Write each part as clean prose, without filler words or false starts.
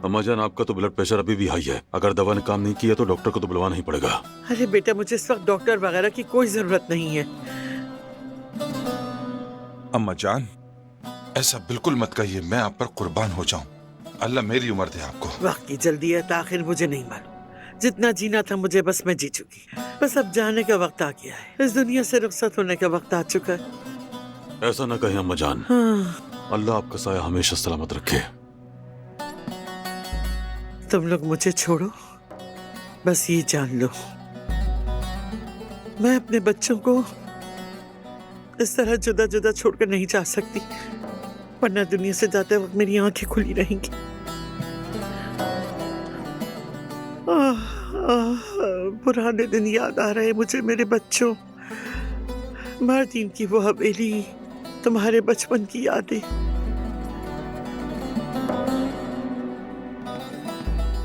अम्मा जान, आपका तो ब्लड प्रेशर अभी भी हाई है। अगर दवा ने काम नहीं किया तो डॉक्टर को तो बुलवाना ही पड़ेगा। अरे बेटा, मुझे इस वक्त डॉक्टर वगैरह की कोई जरूरत नहीं है। अम्मा जान, ऐसा बिल्कुल मत कहिए, मैं आप पर कुर्बान हो जाऊं। अल्लाह मेरी उम्र दे आपको। वक्त की जल्दी है ताखिर मुझे नहीं मालूम। जितना जीना था मुझे बस मैं जी चुकी। बस अब जाने का वक्त आ गया है। इस दुनिया से रुखसत होने का वक्त आ चुका है। ऐसा ना कहें अम्मा जान। हाँ, अल्लाह आपका साया हमेशा सलामत रखे। तुम लोग मुझे छोड़ो, बस ये जान लो, मैं अपने बच्चों को इस तरह जुदा जुदा छोड़कर नहीं जा सकती, वरना दुनिया से जाते वक्त मेरी आंखें खुली रहेंगी। पुराने दिन याद आ रहे मुझे मेरे बच्चों, मार्टीन की वो हवेली, तुम्हारे बचपन की यादें।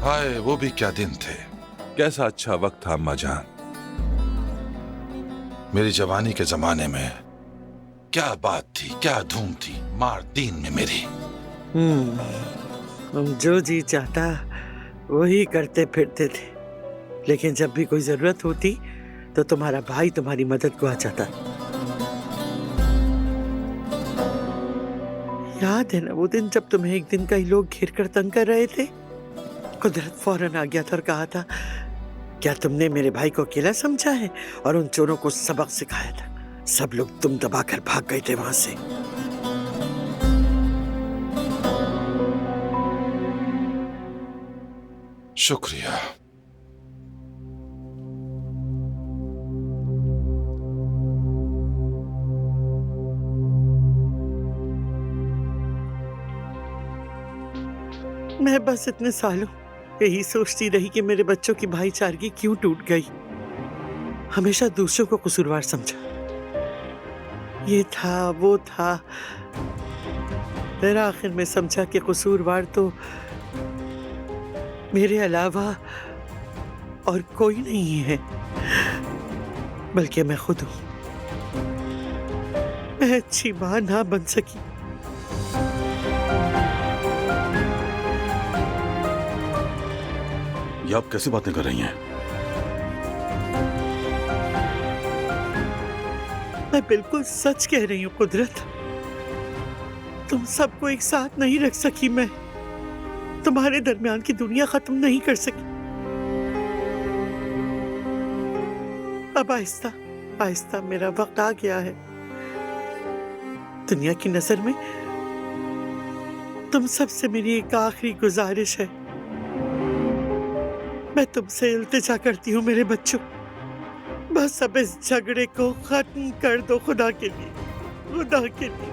हाय, वो भी क्या दिन थे, कैसा अच्छा वक्त था अम्मा जान। मेरी जवानी के जमाने में क्या बात थी, क्या धूम थी मार्टीन में मेरी। हम जो जी चाहता वही करते फिरते थे, लेकिन जब भी कोई जरूरत होती तो तुम्हारा भाई तुम्हारी मदद को आ जाता। याद है ना वो दिन जब तुम्हें एक दिन कई लोग घेर कर तंग कर रहे थे? कुदरत फौरन आ गया था और कहा था, क्या तुमने मेरे भाई को अकेला समझा है? और उन चोरों को सबक सिखाया था। सब लोग तुम दबाकर भाग गए थे वहां से। शुक्रिया। मैं बस इतने सालों यही सोचती रही कि मेरे बच्चों की भाईचारगी क्यों टूट गई। हमेशा दूसरों को कसूरवार समझा, ये था वो था। फिर आखिर में समझा कि कसूरवार तो मेरे अलावा और कोई नहीं है, बल्कि मैं खुद हूं। मैं अच्छी मां ना बन सकी, ये आप कैसी बातें कर रही हैं? मैं बिल्कुल सच कह रही हूँ कुदरत। तुम सबको एक साथ नहीं रख सकी मैं, तुम्हारे दरमियान की दुनिया खत्म नहीं कर सकी। अब आहिस्ता आहिस्ता मेरा वक्त आ गया है। दुनिया की नजर में तुम सबसे मेरी एक आखिरी गुजारिश है। मैं तुमसे इल्तिजा करती हूँ मेरे बच्चों, बस अब इस झगड़े को खत्म कर दो, खुदा के लिए, खुदा के लिए।